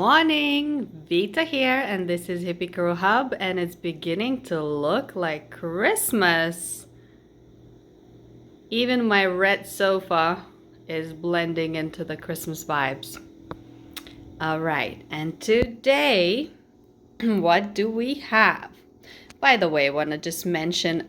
morning, Vita here, and this is Hippie Hub, and it's beginning to look like Christmas. Even my red sofa is blending into the Christmas vibes. All right, and today, what do we have? By the way, I want to just mention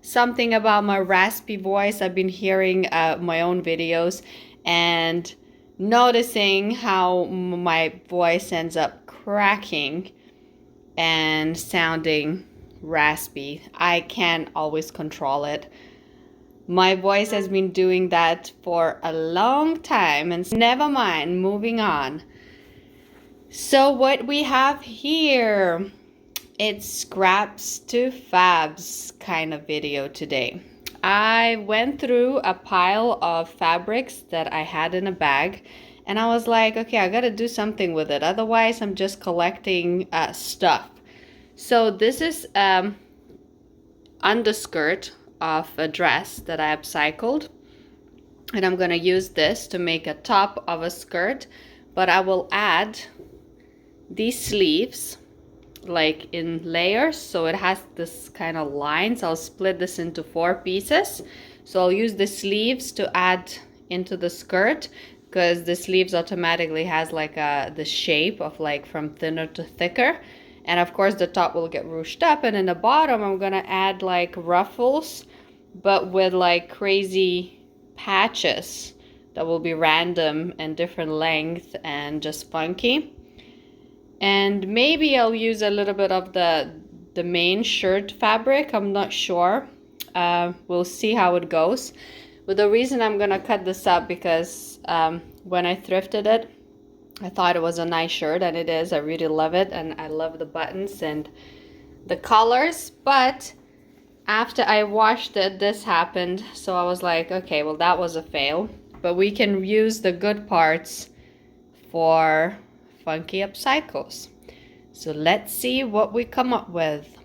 something about my raspy voice. I've been hearing my own videos and noticing how my voice ends up cracking and sounding raspy. I can't always control it. My voice has been doing that for a long time, and never mind, moving on. So what we have here, it's scraps to fabs kind of video today. I went through a pile of fabrics that I had in a bag, and I was like, okay, I gotta do something with it. Otherwise, I'm just collecting stuff. So this is underskirt of a dress that I upcycled, and I'm gonna use this to make a top of a skirt, but I will add these sleeves like in layers, so it has this kind of lines. I'll split this into 4 pieces. So I'll use the sleeves to add into the skirt, because the sleeves automatically has like the shape of like from thinner to thicker. And of course the top will get ruched up, and in the bottom I'm gonna add like ruffles, but with like crazy patches that will be random and different length and just funky. And maybe I'll use a little bit of the main shirt fabric. I'm not sure. We'll see how it goes. But the reason I'm gonna cut this up, because when I thrifted it, I thought it was a nice shirt, and it is. I really love it, and I love the buttons and the colors. But after I washed it, this happened. So I was like, okay, well, that was a fail. But we can use the good parts for funky upcycles. So let's see what we come up with.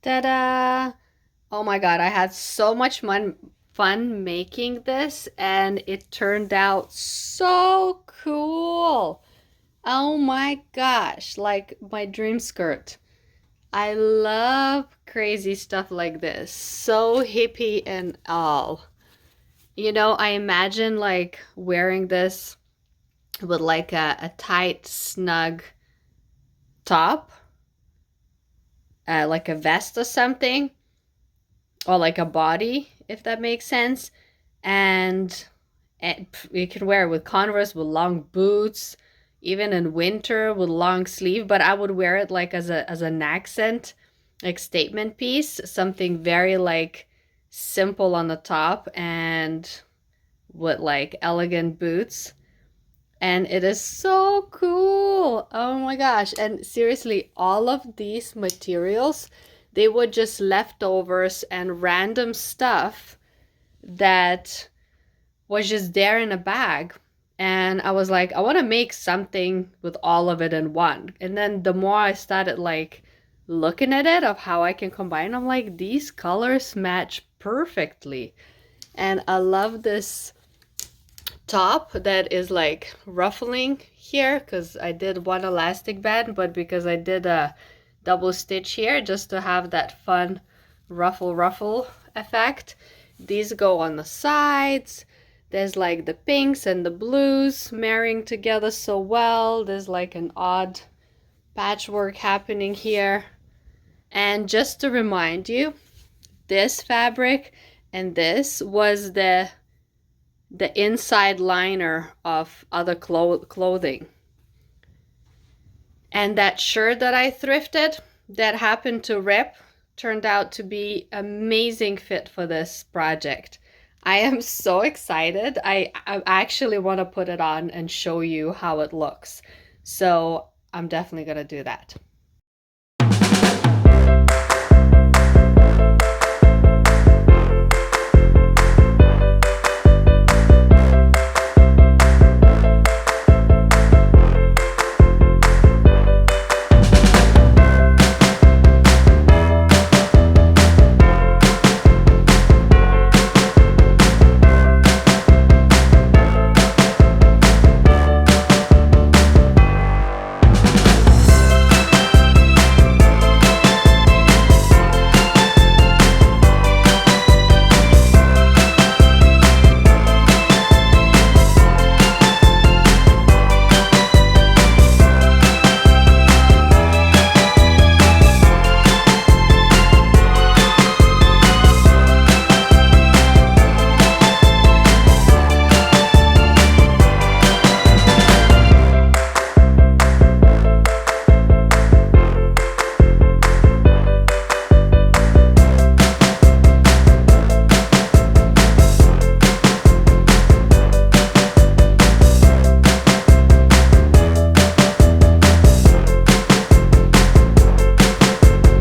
Ta-da! Oh my god, I had so much fun making this, and it turned out so cool. Oh my gosh, like my dream skirt. I love crazy stuff like this. So hippie and all. You know, I imagine like wearing this with like a tight, snug top, like a vest or something, or like a body, if that makes sense. And you can wear it with Converse, with long boots, even in winter with long sleeve. But I would wear it like as an accent, like statement piece, something very like simple on the top and with like elegant boots. And it is so cool. Oh my gosh. And seriously, all of these materials, they were just leftovers and random stuff that was just there in a bag. And I was like, I want to make something with all of it in one. And then the more I started like looking at it of how I can combine, I'm like, these colors match perfectly. And I love this top that is like ruffling here because I did one elastic band, but because I did a double stitch here just to have that fun ruffle effect. These go on the sides. There's like the pinks and the blues marrying together so well. There's like an odd patchwork happening here. And just to remind you, this fabric and this was the inside liner of other clothing. And that shirt that I thrifted that happened to rip turned out to be amazing fit for this project. I am so excited. I actually want to put it on and show you how it looks. So I'm definitely going to do that.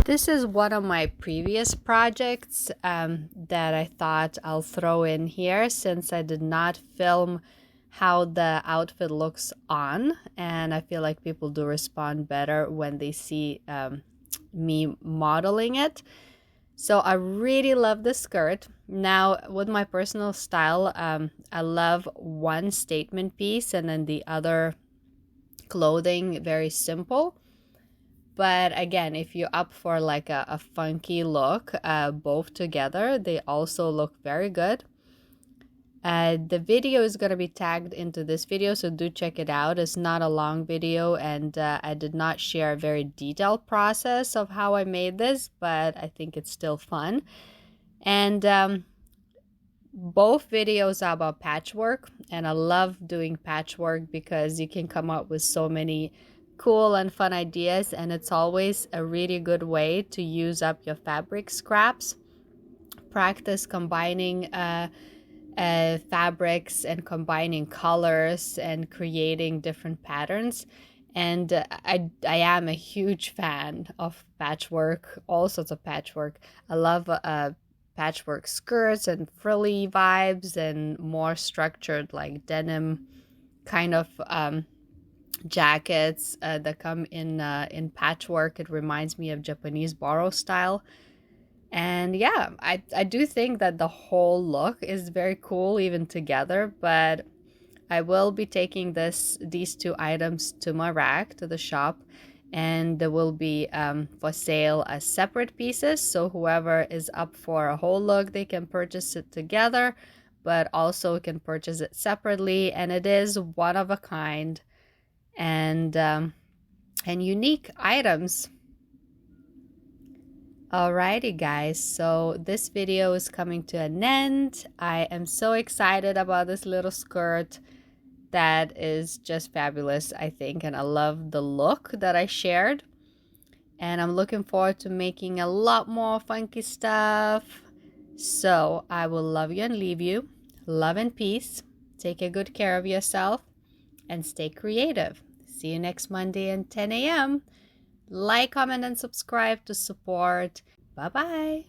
This is one of my previous projects that I thought I'll throw in here since I did not film how the outfit looks on, and I feel like people do respond better when they see me modeling it. So I really love the skirt. Now with my personal style, I love one statement piece and then the other clothing very simple. But again, if you're up for like a funky look, both together, they also look very good. The video is going to be tagged into this video, so do check it out. It's not a long video, and I did not share a very detailed process of how I made this, but I think it's still fun. And both videos are about patchwork, and I love doing patchwork because you can come up with so many cool and fun ideas, and it's always a really good way to use up your fabric scraps. Practice combining fabrics and combining colors and creating different patterns. And I am a huge fan of patchwork, all sorts of patchwork. I love patchwork skirts and frilly vibes and more structured like denim kind of jackets that come in patchwork. It reminds me of Japanese borrow style. And yeah, I do think that the whole look is very cool even together, but I will be taking these two items to my rack, to the shop, and they will be for sale as separate pieces. So whoever is up for a whole look, they can purchase it together, but also can purchase it separately. And it is one of a kind and unique items. Alrighty guys, so this video is coming to an end. I am so excited about this little skirt. That is just fabulous, I think, and I love the look that I shared. And I'm looking forward to making a lot more funky stuff. So I will love you and leave you. Love and peace. Take a good care of yourself and stay creative. See you next Monday at 10 a.m. Like, comment, and subscribe to support. Bye-bye.